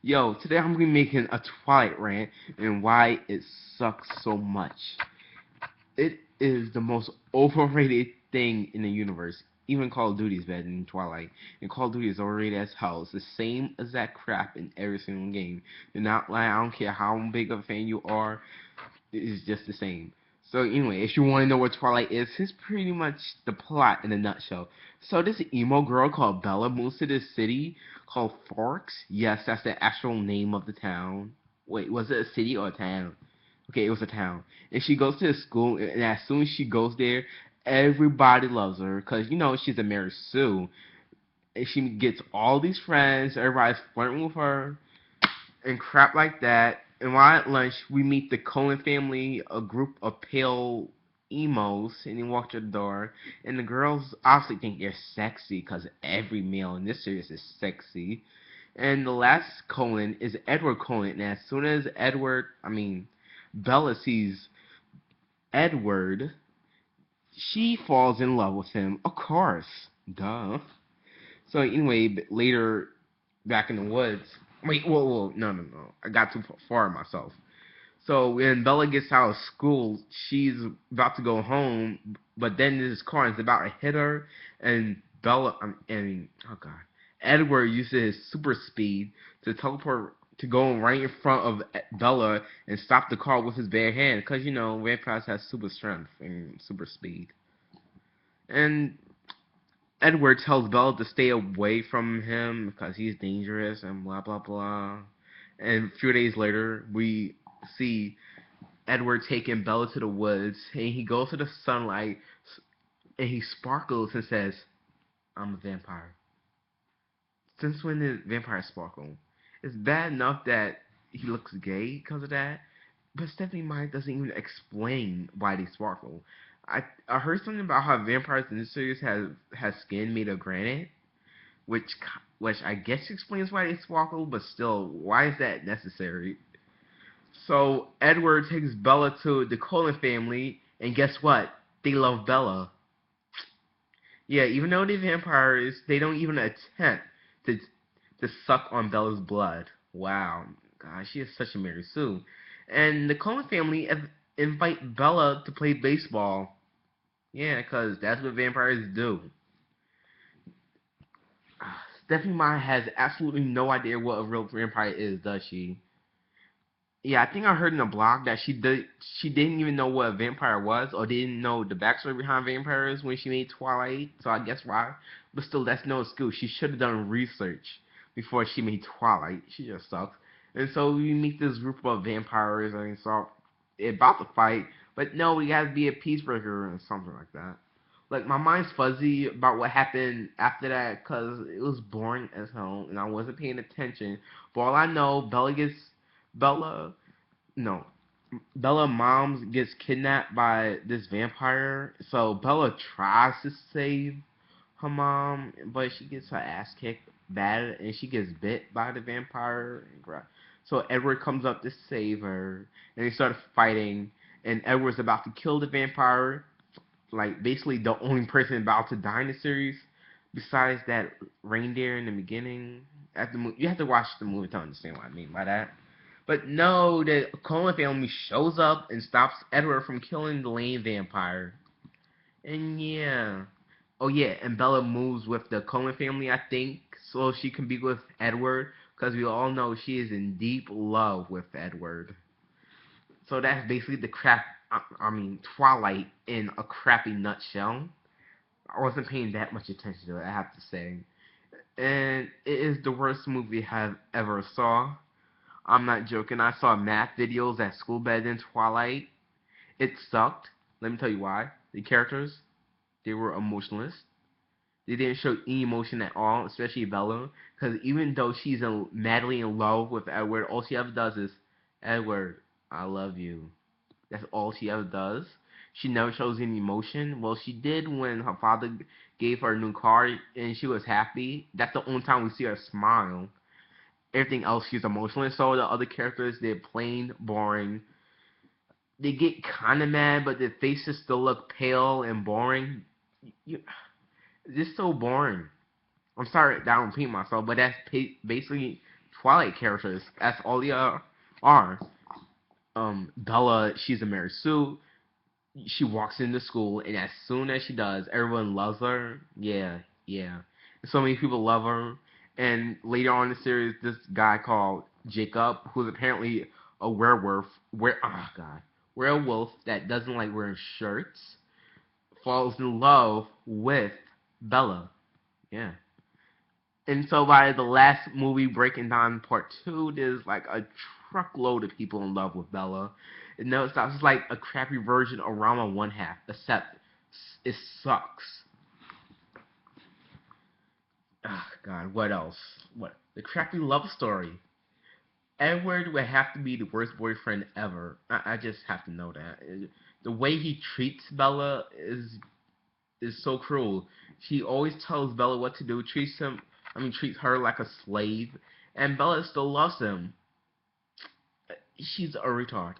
Yo, today I'm gonna be making a Twilight rant and why it sucks so much. It is the most overrated thing in the universe. Even Call of Duty is better than Twilight. And Call of Duty is overrated as hell. It's the same exact crap in every single game. Do not lie, I don't care how big of a fan you are, it's just the same. So anyway, if you want to know what Twilight is, it's pretty much the plot in a nutshell. So this emo girl called Bella moves to this city called Forks. Yes, that's the actual name of the town. Wait, was it a city or a town? Okay, it was a town. And she goes to the school, and as soon as she goes there, everybody loves her because she's a Mary Sue, and she gets all these friends. Everybody's flirting with her and crap like that. And while at lunch, we meet the Cohen family, a group of pale emos, and they walk to the door. And the girls obviously think they're sexy because every male in this series is sexy. And the last Cohen is Edward Cohen. And as soon as Bella sees Edward, she falls in love with him. Of course. Duh. So anyway, later, back in the woods. Wait, whoa, no. I got too far myself. So when Bella gets out of school, she's about to go home, but then this car is about to hit her, and oh god, Edward uses his super speed to teleport to go right in front of Bella and stop the car with his bare hand, because vampires have super strength and super speed. And Edward tells Bella to stay away from him because he's dangerous and blah blah blah. And a few days later, we see Edward taking Bella to the woods, and he goes to the sunlight, and he sparkles and says, "I'm a vampire." Since when did vampires sparkle? It's bad enough that he looks gay because of that, but Stephanie Meyer doesn't even explain why they sparkle. I heard something about how vampires in this series has skin made of granite, which which I guess explains why they sparkle, but still, why is that necessary? So Edward takes Bella to the Cullen family, and guess what? They love Bella. Yeah, even though they're vampires, they don't even attempt to suck on Bella's blood. Wow, gosh, she is such a Mary Sue. And the Cullen family invite Bella to play baseball. Yeah, because that's what vampires do. Stephanie Meyer has absolutely no idea what a real vampire is, does she? Yeah, I think I heard in a blog that she didn't even know what a vampire was or didn't know the backstory behind vampires when she made Twilight. So I guess why. But still, that's no excuse. She should have done research before she made Twilight. She just sucks. And so we meet this group of vampires and so they're about to fight. But no, we gotta be a peacebreaker and something like that. Like my mind's fuzzy about what happened after that because it was boring as hell and I wasn't paying attention. But all I know, Bella no. Bella mom's gets kidnapped by this vampire. So Bella tries to save her mom, but she gets her ass kicked bad and she gets bit by the vampire. So Edward comes up to save her and they start fighting and Edward's about to kill the vampire. Like basically the only person about to die in the series besides that reindeer in the beginning. You have to watch the movie to understand what I mean by that. But no, the Cohen family shows up and stops Edward from killing the lame vampire. And yeah. Oh yeah, and Bella moves with the Cohen family, I think, so she can be with Edward, because we all know she is in deep love with Edward. So that's basically the Twilight in a crappy nutshell. I wasn't paying that much attention to it, I have to say. And it is the worst movie I've ever saw. I'm not joking. I saw math videos at school better than Twilight. It sucked. Let me tell you why. The characters, they were emotionless. They didn't show any emotion at all, especially Bella. Because even though she's madly in love with Edward, all she ever does is, Edward, I love you. That's all she ever does. She never shows any emotion. Well, she did when her father gave her a new car and she was happy. That's the only time we see her smile. Everything else she's emotional. So the other characters, they're plain boring. They get kind of mad, but their faces still look pale and boring. You, it's just so boring. I'm sorry that I don't repeat myself, but that's basically Twilight characters. That's all they are. Bella, she's a Mary Sue. She walks into school, and as soon as she does, everyone loves her. Yeah, yeah. So many people love her. And later on in the series, this guy called Jacob, who's apparently a werewolf that doesn't like wearing shirts, falls in love with Bella. Yeah. And so by the last movie, Breaking Dawn Part 2, there's like a truckload of people in love with Bella. And no, it's not just like a crappy version of Rama One Half, except it sucks. Ah, God, what else? What? The crappy love story. Edward would have to be the worst boyfriend ever. I just have to know that. The way he treats Bella is so cruel. He always tells Bella what to do, treats her like a slave, and Bella still loves him. She's a retard.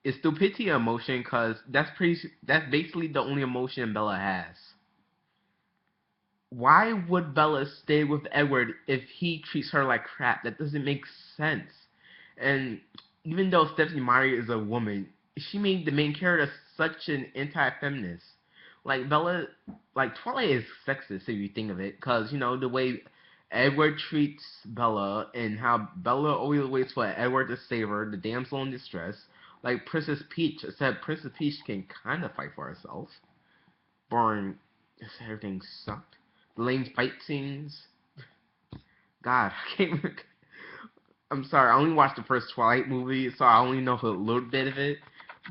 It's stupidity emotion, cause that's basically the only emotion Bella has. Why would Bella stay with Edward if he treats her like crap? That doesn't make sense. And even though Stephanie Meyer is a woman, she made the main character such an anti-feminist. Like Bella, like Twilight is sexist if you think of it, cause you know the way Edward treats Bella and how Bella always waits for Edward to save her, the damsel in distress. Like Princess Peach, except Princess Peach can kind of fight for herself. Boring. Everything sucked. The lame fight scenes. God, I can't. I'm sorry, I only watched the first Twilight movie, so I only know a little bit of it.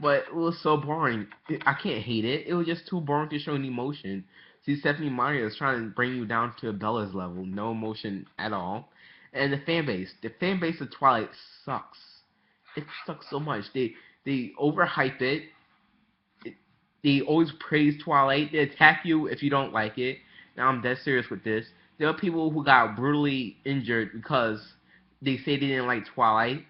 But it was so boring. I can't hate it. It was just too boring to show any emotion. See, Stephanie Meyer is trying to bring you down to Bella's level. No emotion at all. And the fan base. The fan base of Twilight sucks. It sucks so much. They overhype it. They always praise Twilight. They attack you if you don't like it. Now I'm dead serious with this. There are people who got brutally injured because they say they didn't like Twilight.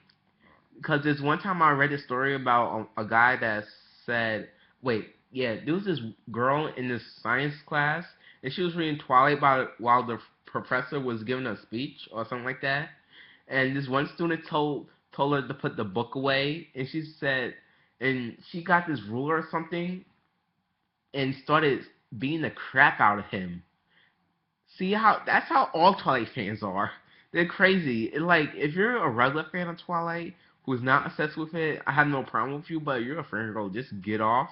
Because there's one time I read a story about a guy that said, wait, yeah, there was this girl in this science class, and she was reading Twilight while the professor was giving a speech or something like that. And this one student told her to put the book away, and she said, and she got this ruler or something, and started beating the crap out of him. See how that's how all Twilight fans are. They're crazy. Like if you're a regular fan of Twilight who's not obsessed with it, I have no problem with you. But you're a fan girl, just get off.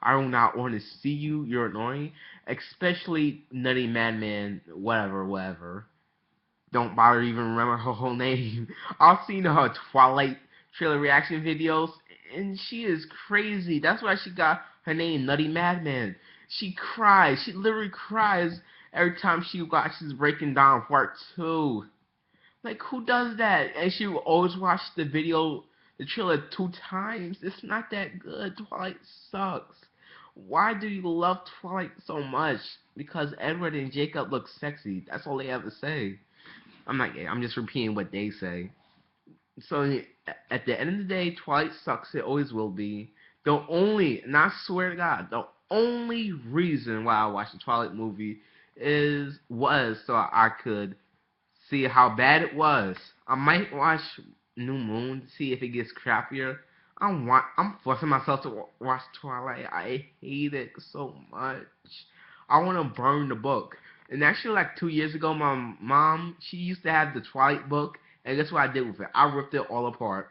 I do not want to see you. You're annoying, especially Nutty Madman. Whatever. Don't bother to even remember her whole name. I've seen her Twilight trailer reaction videos, and she is crazy. That's why she got her name, Nutty Madman. She cries. She literally cries every time she watches Breaking Dawn Part 2. Like, who does that? And she will always watch the trailer 2 times. It's not that good. Twilight sucks. Why do you love Twilight so much? Because Edward and Jacob look sexy. That's all they have to say. I'm not gay. I'm just repeating what they say. So, at the end of the day, Twilight sucks. It always will be. And I swear to God, the only reason why I watched the Twilight movie was so I could see how bad it was. I might watch New Moon to see if it gets crappier. I'm forcing myself to watch Twilight. I hate it so much. I want to burn the book. And actually, like 2 years ago, my mom, she used to have the Twilight book, and guess what I did with it? I ripped it all apart.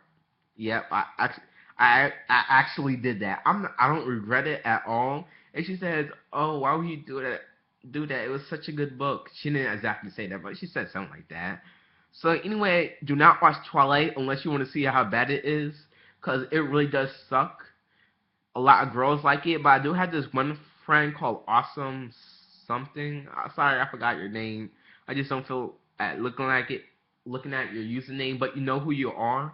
Yep, I actually did that. I don't regret it at all. And she says, "Oh, why would you do that? It was such a good book." She didn't exactly say that, but she said something like that. So anyway, do not watch Twilight unless you want to see how bad it is, because it really does suck. A lot of girls like it, but I do have this one friend called Awesome something. Sorry, I forgot your name. I just don't feel at looking at your username, but you know who you are.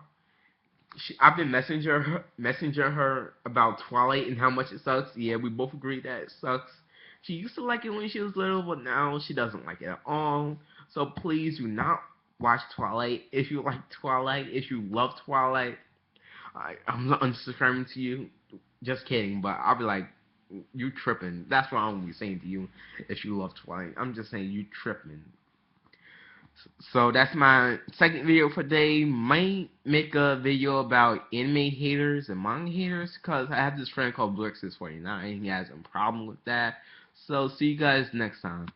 I've been messaging her about Twilight and how much it sucks. Yeah, we both agree that it sucks. She used to like it when she was little, but now she doesn't like it at all. So please do not watch Twilight. If you like Twilight, if you love Twilight, I'm not unsubscribing to you. Just kidding, but I'll be like, you tripping. That's what I'm gonna be saying to you if you love Twilight. I'm just saying you tripping. So that's my second video for today. Might make a video about anime haters and manga haters, because I have this friend called Blurxis49. He has a problem with that. So see you guys next time.